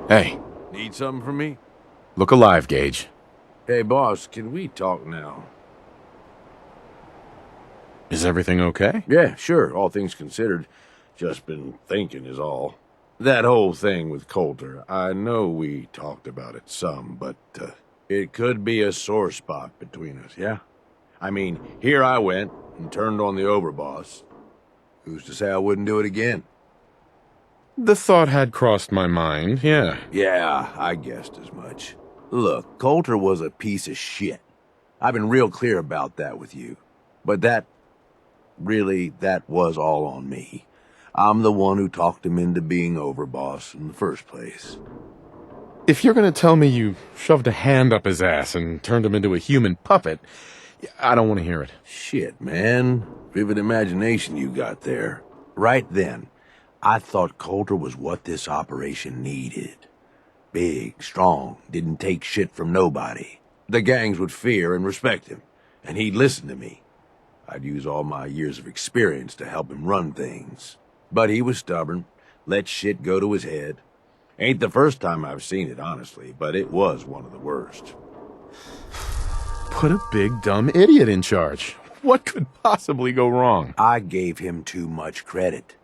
Hey, Need something from me? look alive, Gage. Hey, boss, can we talk now? Is everything okay? Yeah, sure, all things considered. Just been thinking is all. That whole thing with Coulter, I know we talked about it some, but it could be a sore spot between us, yeah? I mean, here I went and turned on the overboss. Who's to say I wouldn't do it again? The thought had crossed my mind, yeah. Yeah, I guessed as much. Look, Coulter was a piece of shit. I've been real clear about that with you. But that was all on me. I'm the one who talked him into being overboss in the first place. If you're gonna tell me you shoved a hand up his ass and turned him into a human puppet, I don't want to hear it. Shit, man. Vivid imagination you got there. Right then, I thought Coulter was what this operation needed. Big, strong, didn't take shit from nobody. The gangs would fear and respect him, and he'd listen to me. I'd use all my years of experience to help him run things. But he was stubborn, let shit go to his head. Ain't the first time I've seen it, honestly, but it was one of the worst. Put a big, dumb idiot in charge. What could possibly go wrong? I gave him too much credit.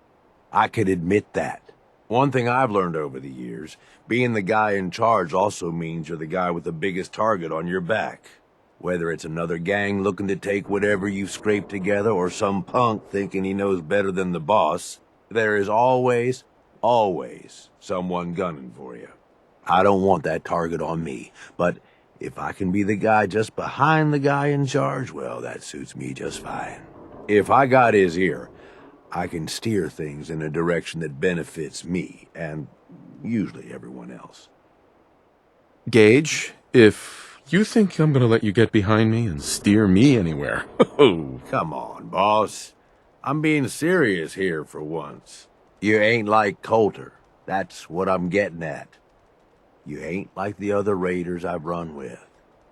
I could admit that. One thing I've learned over the years, being the guy in charge also means you're the guy with the biggest target on your back. Whether it's another gang looking to take whatever you've scraped together or some punk thinking he knows better than the boss, there is always someone gunning for you. I don't want that target on me, but if I can be the guy just behind the guy in charge, well, that suits me just fine. If I got his ear, I can steer things in a direction that benefits me, and usually everyone else. Gage, if you think I'm gonna let you get behind me and steer me anywhere, oh. Come on, boss. I'm being serious here for once. You ain't like Coulter. That's what I'm getting at. You ain't like the other raiders I've run with.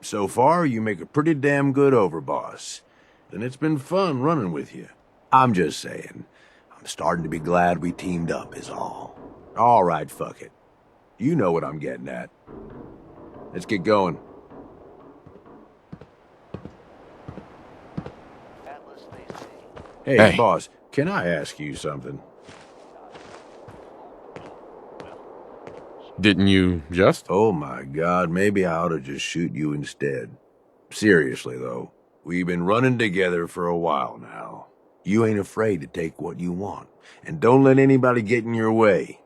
So far, you make a pretty damn good overboss. And it's been fun running with you. I'm just saying, I'm starting to be glad we teamed up is all. All right, fuck it. You know what I'm getting at. Let's get going. Hey, boss, can I ask you something? Didn't you just? Oh my God, maybe I ought to just shoot you instead. Seriously, though, we've been running together for a while now. You ain't afraid to take what you want, and don't let anybody get in your way.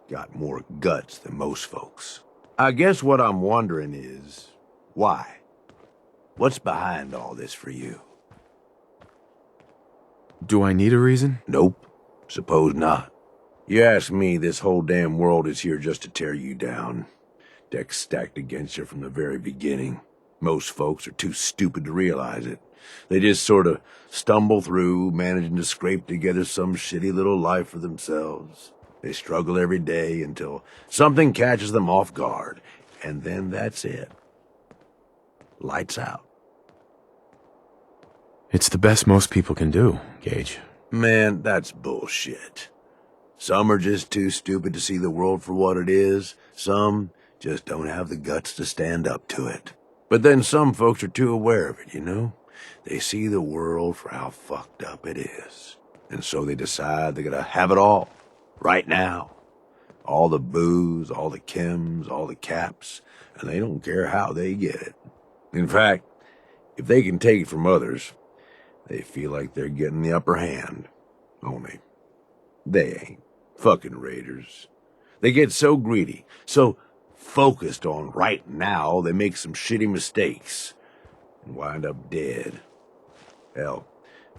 Got more guts than most folks. I guess what I'm wondering is, why? What's behind all this for you? Do I need a reason? Nope. Suppose not. You ask me, this whole damn world is here just to tear you down. Deck's stacked against you from the very beginning. Most folks are too stupid to realize it. They just sort of stumble through, managing to scrape together some shitty little life for themselves. They struggle every day until something catches them off guard, and then that's it. Lights out. It's the best most people can do, Gage. Man, that's bullshit. Some are just too stupid to see the world for what it is. Some just don't have the guts to stand up to it. But then some folks are too aware of it, you know? They see the world for how fucked up it is. And so they decide they're gonna have it all. Right now. All the booze, all the chems, all the caps. And they don't care how they get it. In fact, if they can take it from others, they feel like they're getting the upper hand. Only, they ain't. Fucking raiders. They get so greedy, so focused on right now, they make some shitty mistakes and wind up dead. Hell,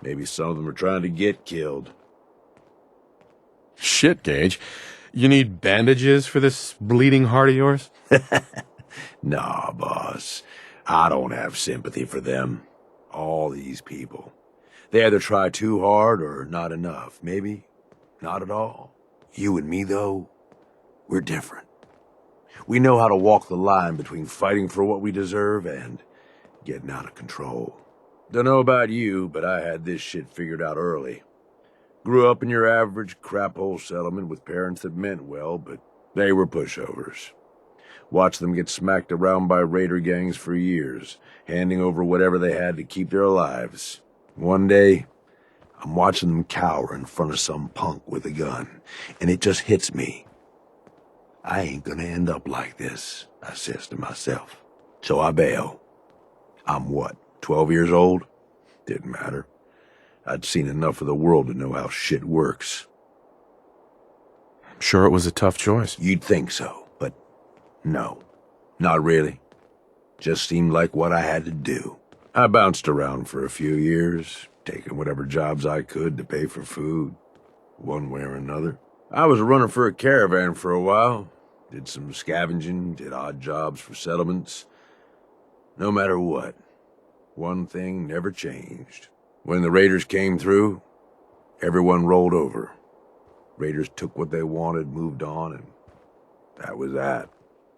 maybe some of them are trying to get killed. Shit, Gage. You need bandages for this bleeding heart of yours? Nah, boss. I don't have sympathy for them. All these people. They either try too hard or not enough. Maybe not at all. You and me, though, we're different. We know how to walk the line between fighting for what we deserve and getting out of control. Don't know about you, but I had this shit figured out early. Grew up in your average crap hole settlement with parents that meant well, but They were pushovers. Watched them get smacked around by raider gangs for years, handing over whatever they had to keep their lives. One day, I'm watching them cower in front of some punk with a gun, and it just hits me. I ain't gonna end up like this, I says to myself. So I bail. I'm what, 12 years old? Didn't matter. I'd seen enough of the world to know how shit works. I'm sure it was a tough choice. You'd think so, but no, not really. Just seemed like what I had to do. I bounced around for a few years, taking whatever jobs I could to pay for food, one way or another. I was a runner for a caravan for a while, did some scavenging, did odd jobs for settlements. No matter what, one thing never changed. When the raiders came through, everyone rolled over. Raiders took what they wanted, moved on, and that was that.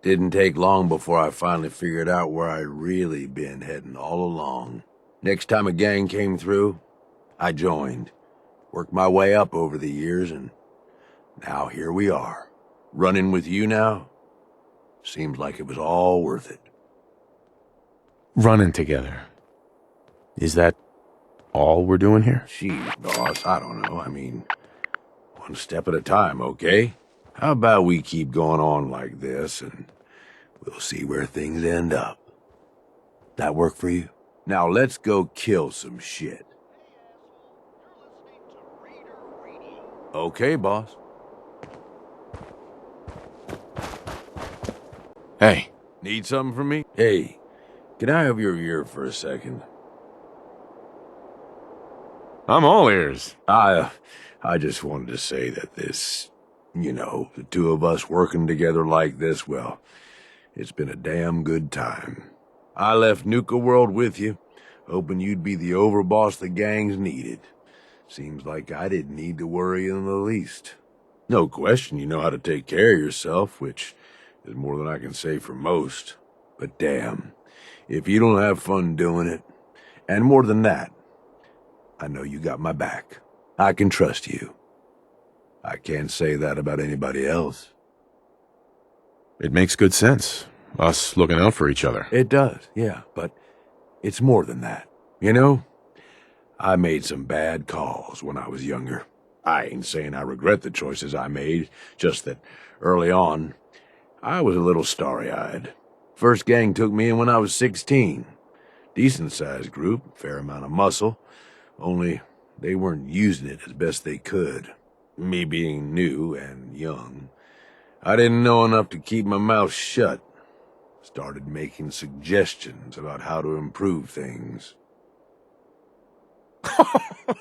Didn't take long before I finally figured out where I'd really been heading all along. Next time a gang came through, I joined. Worked my way up over the years, and now here we are. Running with you now? Seems like it was all worth it. Running together. Is that all we're doing here? Jeez, boss, I don't know. I mean, one step at a time, okay? How about we keep going on like this, and we'll see where things end up. That work for you? Now let's go kill some shit. Okay, boss. Hey. Need something from me? Hey, can I have your ear for a second? I'm all ears. I just wanted to say that this, the two of us working together like this, well, it's been a damn good time. I left Nuka World with you, hoping you'd be the overboss the gangs needed. Seems like I didn't need to worry in the least. No question you know how to take care of yourself, which is more than I can say for most. But damn, if you don't have fun doing it, and more than that, I know you got my back. I can trust you. I can't say that about anybody else. It makes good sense. Us looking out for each other. It does, yeah, but it's more than that. I made some bad calls when I was younger. I ain't saying I regret the choices I made, just that early on, I was a little starry-eyed. First gang took me in when I was 16. Decent-sized group, fair amount of muscle, only they weren't using it as best they could. Me being new and young, I didn't know enough to keep my mouth shut. Started making suggestions about how to improve things.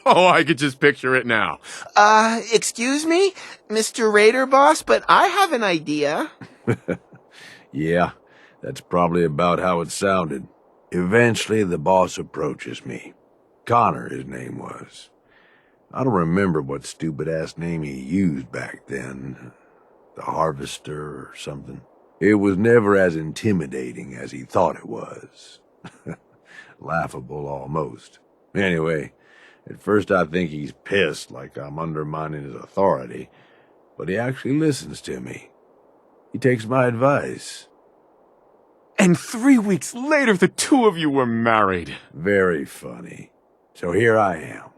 Oh, I could just picture it now. Excuse me, Mr. Raider Boss, but I have an idea. Yeah, that's probably about how it sounded. Eventually, the boss approaches me. Connor, his name was. I don't remember what stupid-ass name he used back then. The Harvester or something. It was never as intimidating as he thought it was. Laughable almost. Anyway, at first I think he's pissed like I'm undermining his authority, but he actually listens to me. He takes my advice. And 3 weeks later, the two of you were married. Very funny. So here I am,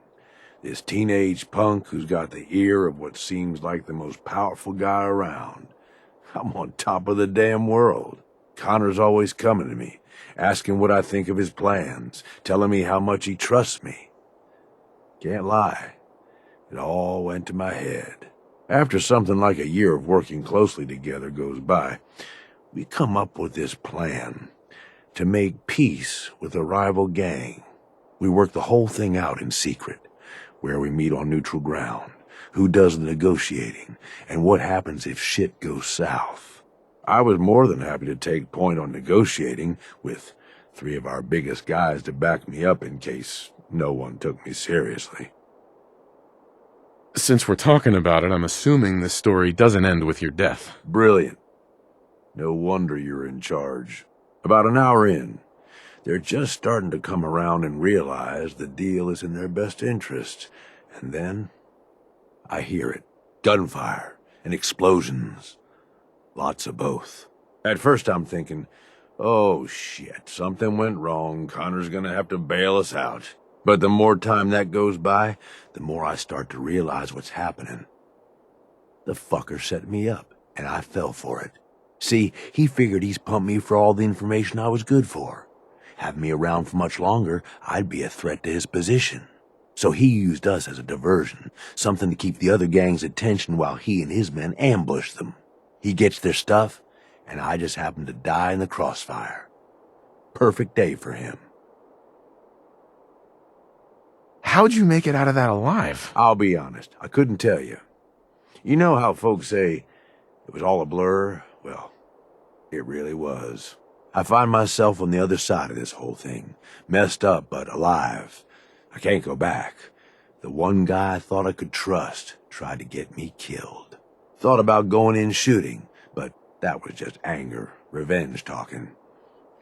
this teenage punk who's got the ear of what seems like the most powerful guy around. I'm on top of the damn world. Connor's always coming to me, asking what I think of his plans, telling me how much he trusts me. Can't lie, it all went to my head. After something like a year of working closely together goes by, we come up with this plan to make peace with a rival gang. We work the whole thing out in secret, where we meet on neutral ground, who does the negotiating, and what happens if shit goes south. I was more than happy to take point on negotiating, with 3 of our biggest guys to back me up in case no one took me seriously. Since we're talking about it, I'm assuming this story doesn't end with your death. Brilliant. No wonder you're in charge. About an hour in, they're just starting to come around and realize the deal is in their best interest. And then, I hear it. Gunfire and explosions. Lots of both. At first I'm thinking, oh shit, something went wrong, Connor's gonna have to bail us out. But the more time that goes by, the more I start to realize what's happening. The fucker set me up, and I fell for it. See, he figured he's pumped me for all the information I was good for. Have me around for much longer, I'd be a threat to his position. So he used us as a diversion, something to keep the other gang's attention while he and his men ambush them. He gets their stuff, and I just happen to die in the crossfire. Perfect day for him. How'd you make it out of that alive? I'll be honest, I couldn't tell you. You know how folks say it was all a blur? Well, it really was. I find myself on the other side of this whole thing, messed up but alive. I can't go back. The one guy I thought I could trust tried to get me killed. Thought about going in shooting, but that was just anger, revenge talking.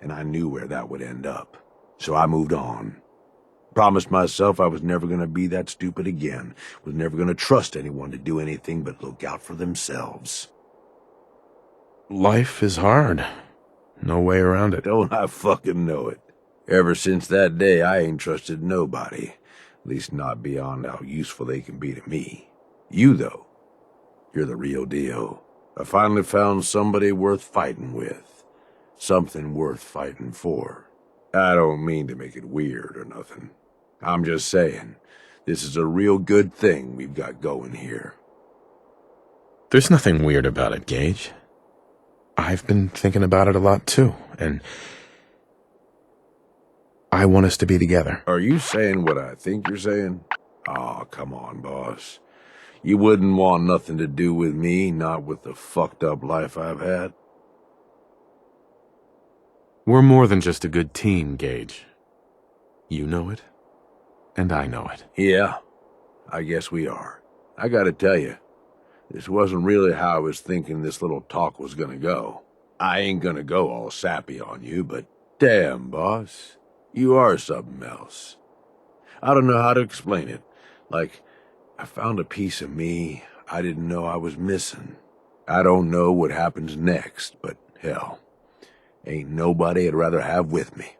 And I knew where that would end up. So I moved on. Promised myself I was never going to be that stupid again. Was never going to trust anyone to do anything but look out for themselves. Life is hard. No way around it. Don't I fucking know it. Ever since that day, I ain't trusted nobody. At least not beyond how useful they can be to me. You, though, you're the real deal. I finally found somebody worth fighting with. Something worth fighting for. I don't mean to make it weird or nothing. I'm just saying, this is a real good thing we've got going here. There's nothing weird about it, Gage. I've been thinking about it a lot, too, and I want us to be together. Are you saying what I think you're saying? Aw, come on, boss. You wouldn't want nothing to do with me, not with the fucked up life I've had? We're more than just a good team, Gage. You know it, and I know it. Yeah, I guess we are. I gotta tell you, this wasn't really how I was thinking this little talk was gonna go. I ain't gonna go all sappy on you, but damn, boss, you are something else. I don't know how to explain it. Like, I found a piece of me I didn't know I was missing. I don't know what happens next, but hell, ain't nobody I'd rather have with me.